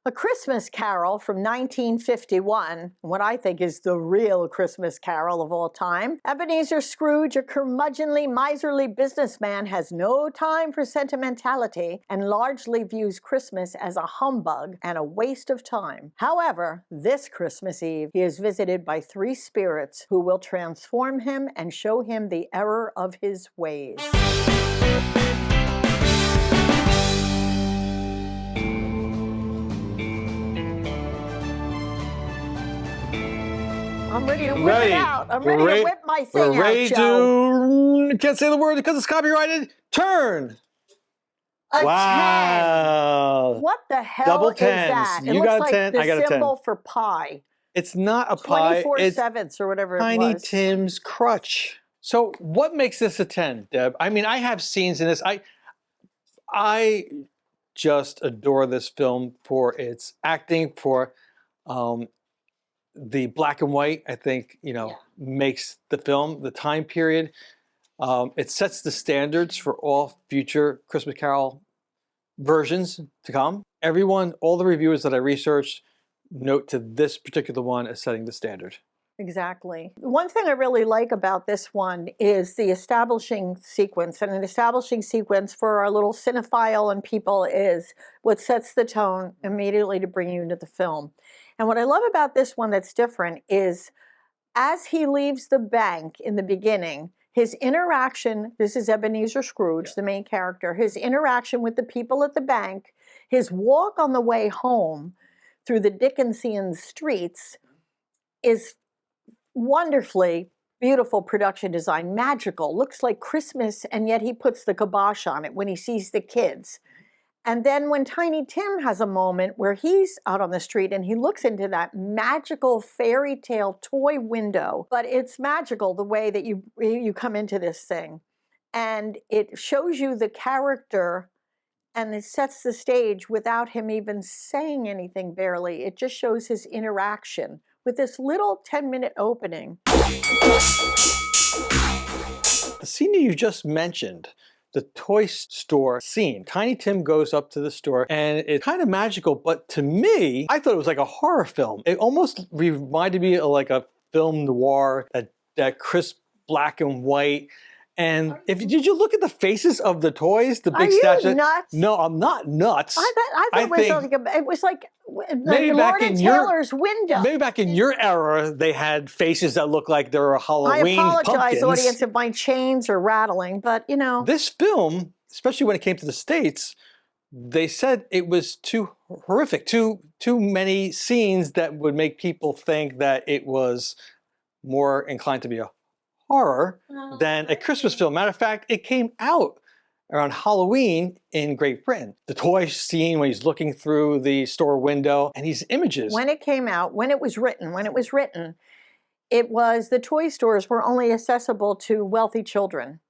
A Christmas Carol from 1951, what I think is the real Christmas Carol of all time. Ebenezer Scrooge, a curmudgeonly, miserly businessman, has no time for sentimentality and largely views Christmas as a humbug and a waste of time. However, this Christmas Eve, he is visited by three spirits who will transform him and show him the error of his ways. I'm ready to whip it out. I'm ready to whip my thing out, Joe. We're ready to, can't say the word because it's copyrighted, turn. Wow. 10. What the hell Double is tens. that? It You looks got a like 10, the I got a 10. symbol for pi. It's not a pie. 24/7 or whatever it was. Tiny Tim's crutch. So what makes this a 10, Deb? I mean, I have scenes in this. I just adore this film for its acting, for the black and white, I think, makes the film, the time period. It sets the standards for all future Christmas Carol versions to come. All the reviewers that I researched note to this particular one as setting the standard. Exactly. One thing I really like about this one is the establishing sequence. And an establishing sequence for our little cinephile and people is what sets the tone immediately to bring you into the film. And what I love about this one that's different is as he leaves the bank in the beginning, his interaction, this is Ebenezer Scrooge, the main character, his interaction with the people at the bank, his walk on the way home through the Dickensian streets is wonderfully beautiful production design, magical, looks like Christmas, and yet he puts the kibosh on it when he sees the kids. And then when Tiny Tim has a moment where he's out on the street and he looks into that magical fairy tale toy window, but it's magical the way that you come into this thing. And it shows you the character and it sets the stage without him even saying anything barely. It just shows his interaction with this little 10-minute opening. The scene that you just mentioned, the toy store scene. Tiny Tim goes up to the store and it's kind of magical, but to me, I thought it was like a horror film. It almost reminded me of like a film noir, that crisp black and white. And did you look at the faces of the toys, the big statues? Are you nuts? No, I'm not nuts. I thought it was like Lord and Taylor's window. Maybe back in your era, they had faces that looked like they were Halloween pumpkins. I apologize, audience, if my chains are rattling, but you know. This film, especially when it came to the States, they said it was too horrific, too many scenes that would make people think that it was more inclined to be a horror than a Christmas film. Matter of fact, it came out around Halloween in Great Britain. The toy scene when he's looking through the store window and these images. When it came out, when it was written, it was the toy stores were only accessible to wealthy children.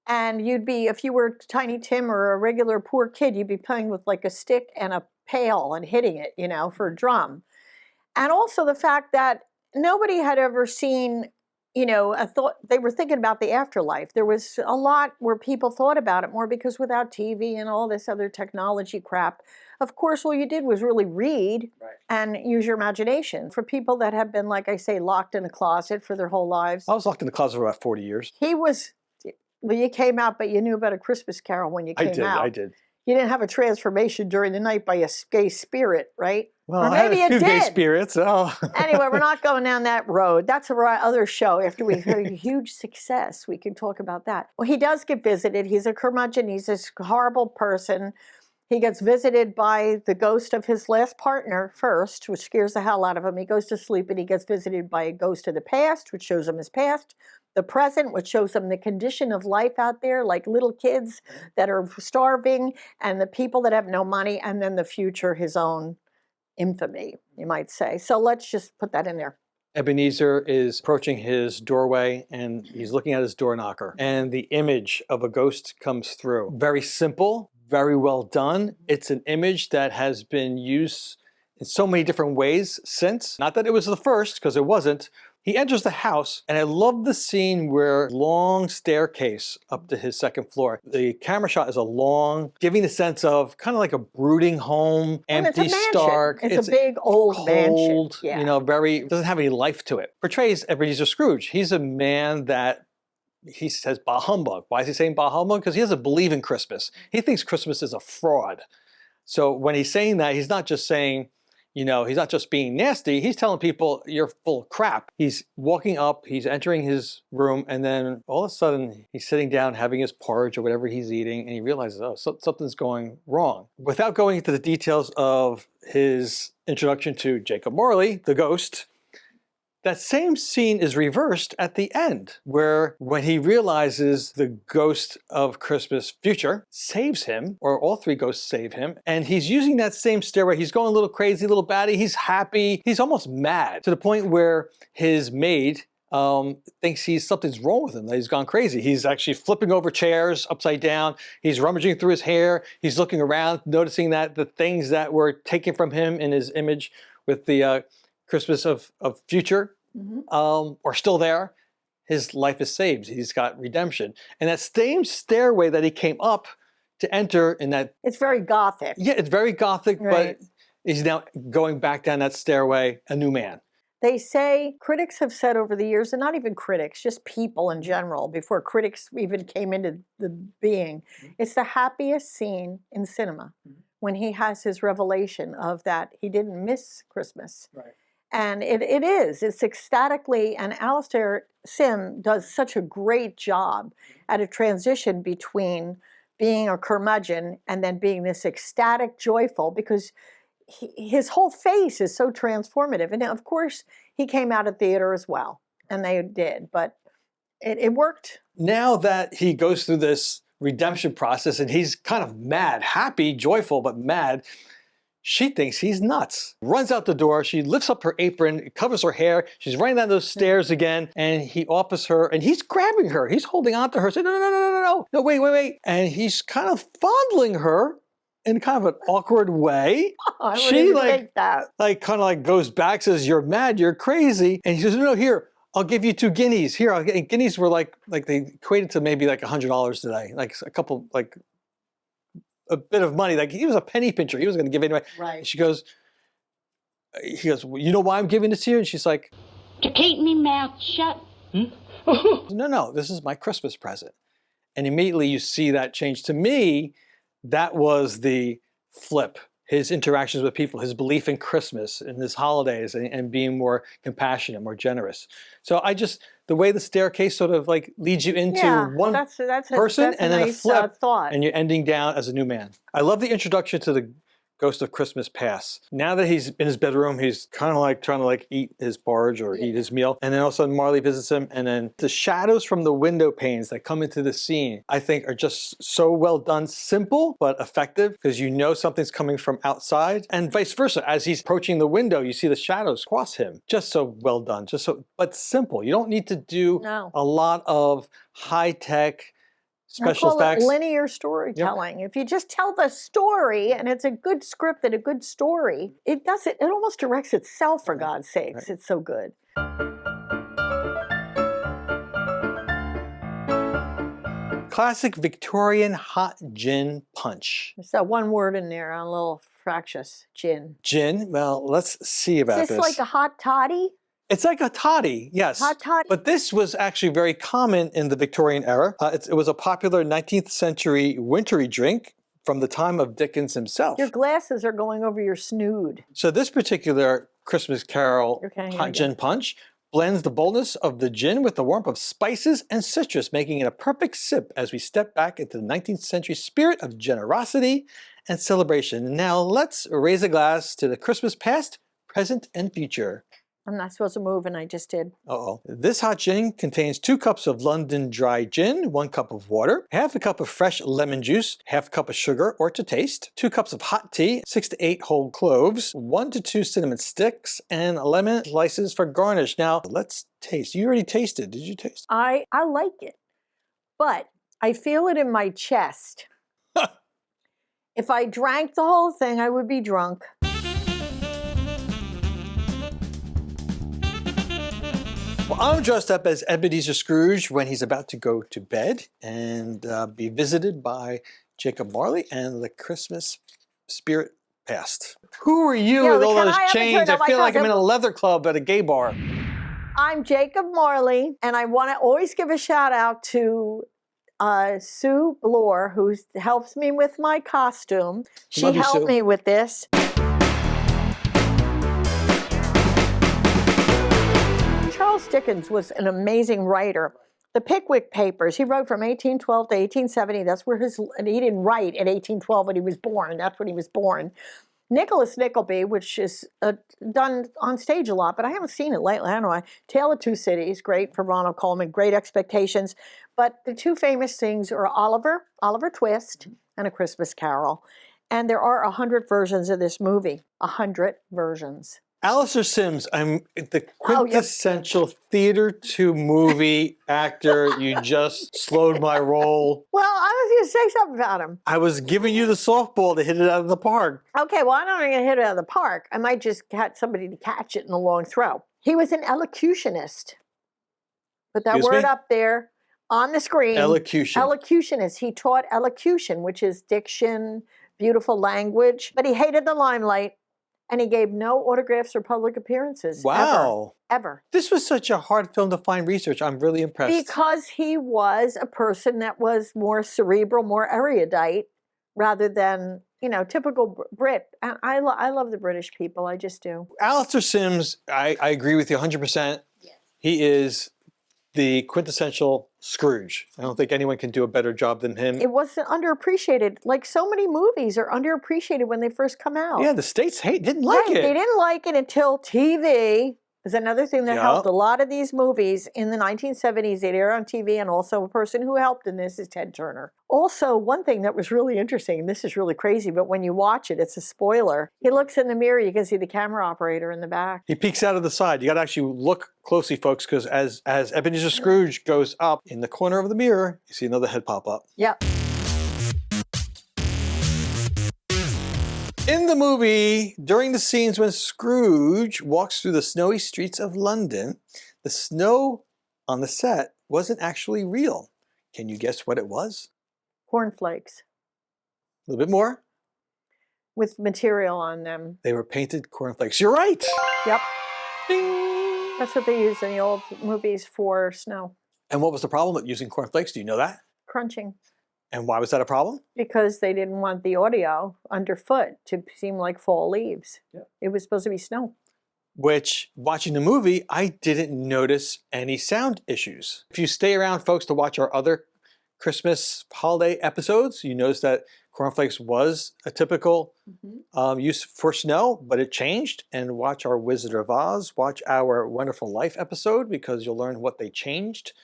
And you'd be, if you were Tiny Tim or a regular poor kid, you'd be playing with like a stick and a pail and hitting it, for a drum. And also the fact that nobody had ever seen they were thinking about the afterlife. There was a lot where people thought about it more because without TV and all this other technology crap, of course, all you did was really read and use your imagination. For people that have been, like I say, locked in a closet for their whole lives. I was locked in the closet for about 40 years. You came out, but you knew about A Christmas Carol when you came out. I did. You didn't have a transformation during the night by a gay spirit, right? Well, or maybe I had a few gay spirits. Oh. Anyway, we're not going down that road. That's our other show. After we've had a huge success, we can talk about that. Well, he does get visited. He's a curmudgeon. He's this horrible person. He gets visited by the ghost of his last partner first, which scares the hell out of him. He goes to sleep and he gets visited by a ghost of the past, which shows him his past. The present, which shows them the condition of life out there, like little kids that are starving and the people that have no money, and then the future, his own infamy, you might say. So let's just put that in there. Ebenezer is approaching his doorway and he's looking at his door knocker and the image of a ghost comes through. Very simple, very well done. It's an image that has been used in so many different ways since. Not that it was the first, because it wasn't. He enters the house, and I love the scene where long staircase up to his second floor. The camera shot is a long, giving the sense of kind of like a brooding home, And it's a empty, mansion. stark. It's a big old mansion. Cold, Yeah. you know, very, doesn't have any life to it. Portrays Ebenezer Scrooge. He's a man that he says bah humbug. Why is he saying bah humbug? Because he doesn't believe in Christmas. He thinks Christmas is a fraud. So when he's saying that, he's not just saying, you know, he's not just being nasty, he's telling people you're full of crap. He's walking up, he's entering his room, and then all of a sudden he's sitting down having his porridge or whatever he's eating, and he realizes, oh, something's going wrong. Without going into the details of his introduction to Jacob Marley, the ghost, that same scene is reversed at the end, where when he realizes the ghost of Christmas future saves him, or all three ghosts save him, and he's using that same stairway. He's going a little crazy, a little batty, he's happy, he's almost mad, to the point where his maid thinks something's wrong with him, that he's gone crazy. He's actually flipping over chairs upside down, he's rummaging through his hair, he's looking around, noticing that the things that were taken from him in his image with the Christmas of future are still there. His life is saved. He's got redemption. And that same stairway that he came up to enter in that... It's very Gothic. Yeah, it's very Gothic, right. But he's now going back down that stairway, a new man. They say, critics have said over the years, and not even critics, just people in general, before critics even came into the being, it's the happiest scene in cinema when he has his revelation of that he didn't miss Christmas. Right. And it's ecstatically, and Alastair Sim does such a great job at a transition between being a curmudgeon and then being this ecstatic, joyful, because his whole face is so transformative. And of course, he came out of theater as well, and they did, but it worked. Now that he goes through this redemption process and he's kind of mad, happy, joyful, but mad, she thinks he's nuts. Runs out the door, she lifts up her apron, covers her hair, she's running down those stairs again, and he offers her, and he's grabbing her, he's holding on to her, saying, no, wait. And he's kind of fondling her in kind of an awkward way. She like kind of goes back, says, you're mad, you're crazy. And he says, no, here, I'll give you 2 guineas. Here, and guineas were like they equated to maybe like $100 today, like a couple, like a bit of money. Like he was a penny pincher. He was going to give it away. Right. He goes, well, you know why I'm giving this to you? And she's like, to keep me mouth shut. No, this is my Christmas present. And immediately you see that change. To me, that was the flip. His interactions with people, his belief in Christmas and his holidays, and being more compassionate, more generous. So the way the staircase sort of like leads you into one person and then a flip, thought. And you're ending down as a new man. I love the introduction to the Ghost of Christmas Past. Now that he's in his bedroom, he's kind of like trying to like eat his porridge or eat his meal. And then all of a sudden Marley visits him, and then the shadows from the window panes that come into the scene, I think are just so well done. Simple, but effective, because you know something's coming from outside, and vice versa. As he's approaching the window, you see the shadows cross him. Just so well done, but simple. You don't need to do a lot of high-tech special effects. It linear storytelling. Yep. If you just tell the story and it's a good script and a good story, it almost directs itself, for God's sakes. Right. It's so good. Classic Victorian hot gin punch. There's that one word in there, a little fractious. Gin. Gin? Well, let's see about this. Is this like a hot toddy? It's like a toddy, yes. Hot toddy. But this was actually very common in the Victorian era. It was a popular 19th century wintry drink from the time of Dickens himself. Your glasses are going over your snood. So this particular Christmas Carol hot gin punch blends the boldness of the gin with the warmth of spices and citrus, making it a perfect sip as we step back into the 19th century spirit of generosity and celebration. Now let's raise a glass to the Christmas past, present, and future. I'm not supposed to move, and I just did. Uh-oh. This hot gin contains 2 cups of London dry gin, 1 cup of water, half a cup of fresh lemon juice, half a cup of sugar or to taste, 2 cups of hot tea, 6 to 8 whole cloves, 1 to 2 cinnamon sticks, and lemon slices for garnish. Now, let's taste. You already tasted. Did you taste? I like it, but I feel it in my chest. If I drank the whole thing, I would be drunk. Well, I'm dressed up as Ebenezer Scrooge when he's about to go to bed and be visited by Jacob Marley and the Christmas spirit past. Who are you Yeah, with all can those I have a chains? turn I on my feel like I'm in costume? a leather club at a gay bar. I'm Jacob Marley, and I want to always give a shout out to Sue Bloor, who helps me with my costume. She Love you, helped Sue. me with this. Charles Dickens was an amazing writer. The Pickwick Papers, he wrote from 1812 to 1870. That's where and he didn't write in 1812 when he was born. That's when he was born. Nicholas Nickleby, which is done on stage a lot, but I haven't seen it lately. I don't know why. Tale of Two Cities, great for Ronald Colman, Great Expectations. But the two famous things are Oliver Twist, and A Christmas Carol. And there are 100 versions of this movie. 100 versions. Alastair Sims, I'm the Oh, yep. quintessential theater to movie actor. You just slowed my roll. Well, I was going to say something about him. I was giving you the softball to hit it out of the park. Okay, well, I don't think I hit it out of the park. I might just get somebody to catch it in a long throw. He was an elocutionist. Put that Excuse word me? up there on the screen. Elocution. Elocutionist. He taught elocution, which is diction, beautiful language. But he hated the limelight, and he gave no autographs or public appearances. Wow. Ever. This was such a hard film to find research. I'm really impressed. Because he was a person that was more cerebral, more erudite, rather than, you know, typical Brit. And I love the British people. I just do. Alastair Sims, I agree with you 100%. Yes. He is the quintessential Scrooge. I don't think anyone can do a better job than him. It wasn't underappreciated. Like so many movies are underappreciated when they first come out. Yeah, the States didn't like it. They didn't like it until TV is another thing that helped a lot of these movies in the 1970s. They'd air on TV, and also a person who helped in this is Ted Turner. Also, one thing that was really interesting, and this is really crazy, but when you watch it, it's a spoiler. He looks in the mirror, you can see the camera operator in the back. He peeks out of the side. You got to actually look closely, folks, because as Ebenezer Scrooge goes up in the corner of the mirror, you see another head pop up. Yep. In the movie, during the scenes when Scrooge walks through the snowy streets of London, the snow on the set wasn't actually real. Can you guess what it was? Cornflakes A little bit more. with material on them. They were painted cornflakes. You're right. Yep. Ding. That's what they used in the old movies for snow. And what was the problem with using cornflakes? Do you know that? Crunching. And why was that a problem? Because they didn't want the audio underfoot to seem like fall leaves. Yep. It was supposed to be snow. Which, watching the movie, I didn't notice any sound issues. If you stay around, folks, to watch our other Christmas holiday episodes, you notice that cornflakes was a typical use for snow, but it changed. And watch our Wizard of Oz, watch our Wonderful Life episode, because you'll learn what they changed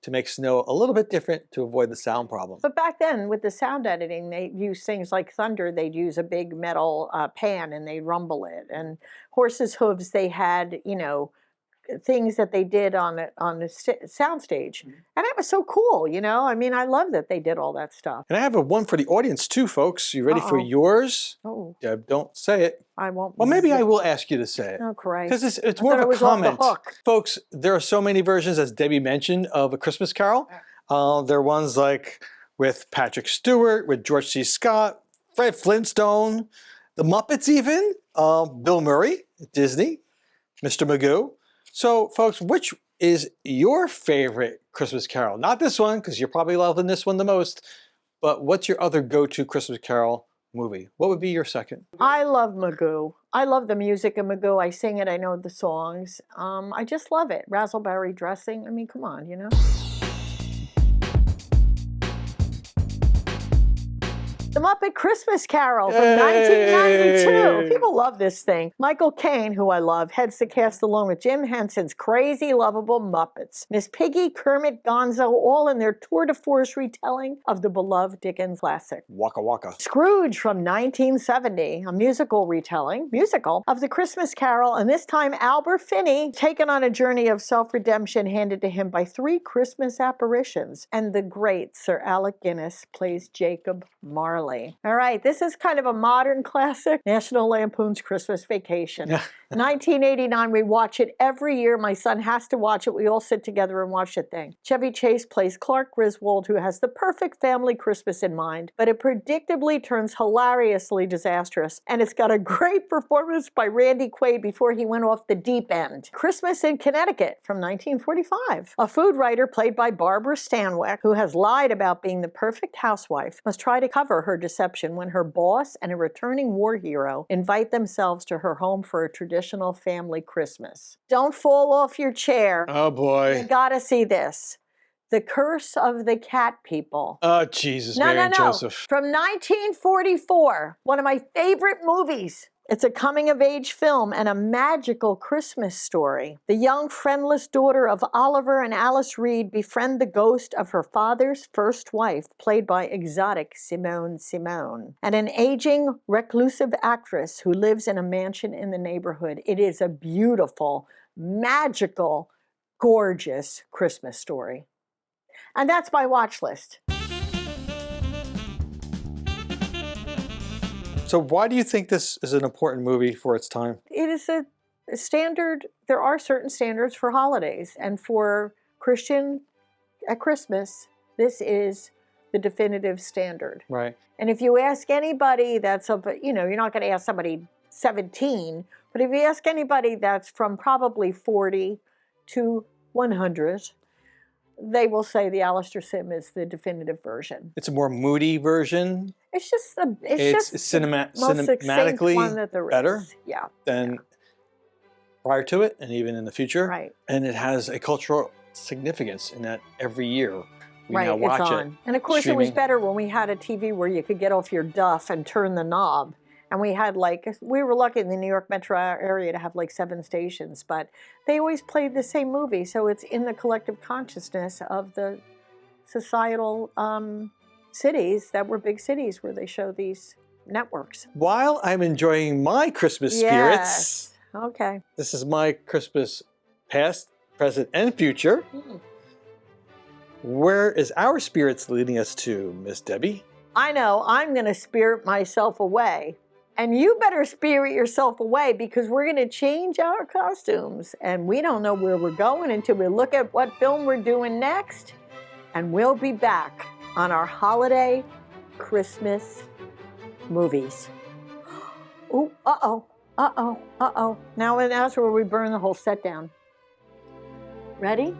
to make snow a little bit different to avoid the sound problem. But back then, with the sound editing, they used things like thunder. They'd use a big metal pan and they'd rumble it. And horses' hooves, they had, you know, things that they did on the sound stage. And it was so cool, you know? I mean, I love that they did all that stuff. And I have one for the audience too, folks. You ready for yours? Oh, Deb, don't say it. I won't. Well, maybe I will ask you to say it. Oh, Christ. Because it's I more thought of it a was off the comment. hook. Folks, there are so many versions, as Debbie mentioned, of A Christmas Carol. There are ones like with Patrick Stewart, with George C. Scott, Fred Flintstone, the Muppets even, Bill Murray, Disney, Mr. Magoo. So, folks, which is your favorite Christmas Carol? Not this one, because you're probably loving this one the most, but what's your other go-to Christmas Carol movie? What would be your second? I love Magoo. I love the music of Magoo. I sing it. I know the songs. I just love it. Razzleberry dressing. I mean, come on, you know? The Muppet Christmas Carol from 1992. People love this thing. Michael Caine, who I love, heads the cast along with Jim Henson's crazy, lovable Muppets. Miss Piggy, Kermit, Gonzo, all in their tour de force retelling of the beloved Dickens classic. Waka Waka. Scrooge from 1970, a musical retelling, of the Christmas Carol, and this time Albert Finney, taken on a journey of self-redemption handed to him by three Christmas apparitions. And the great Sir Alec Guinness plays Jacob Marley. All right, this is kind of a modern classic, National Lampoon's Christmas Vacation. 1989, we watch it every year. My son has to watch it. We all sit together and watch the thing. Chevy Chase plays Clark Griswold, who has the perfect family Christmas in mind, but it predictably turns hilariously disastrous. And it's got a great performance by Randy Quaid before he went off the deep end. Christmas in Connecticut from 1945. A food writer played by Barbara Stanwyck, who has lied about being the perfect housewife, must try to cover her deception when her boss and a returning war hero invite themselves to her home for a traditional family Christmas. Don't fall off your chair. Oh boy. You gotta see this. The Curse of the Cat People. Oh, Jesus, Mary and Joseph. From 1944, one of my favorite movies. It's a coming-of-age film and a magical Christmas story. The young, friendless daughter of Oliver and Alice Reed befriend the ghost of her father's first wife, played by exotic Simone Simone, and an aging, reclusive actress who lives in a mansion in the neighborhood. It is a beautiful, magical, gorgeous Christmas story. And that's my watch list. So why do you think this is an important movie for its time? It is a standard. There are certain standards for holidays, and for Christian at Christmas, this is the definitive standard. Right. And if you ask anybody that's of, you're not going to ask somebody 17, but if you ask anybody that's from probably 40 to 100, they will say the Alastair Sim is the definitive version. It's a more moody version. It's just the It's most succinct cinematically one that there better is. Yeah. than prior to it, and even in the future. Right. And it has a cultural significance in that every year we Right, now watch it's it. on. And of course, it was streaming. better when we had a TV where you could get off your duff and turn the knob. And we had we were lucky in the New York metro area to have 7 stations, but they always played the same movie. So it's in the collective consciousness of the societal cities that were big cities where they show these networks. While I'm enjoying my Christmas spirits, Yes. Okay. this is my Christmas past, present, and future. Where is our spirits leading us to, Miss Debbie? I know I'm going to spirit myself away. And you better spirit yourself away, because we're going to change our costumes. And we don't know where we're going until we look at what film we're doing next. And we'll be back on our holiday Christmas movies. Ooh, uh-oh, uh-oh, uh-oh. Now that's where we burn the whole set down. Ready?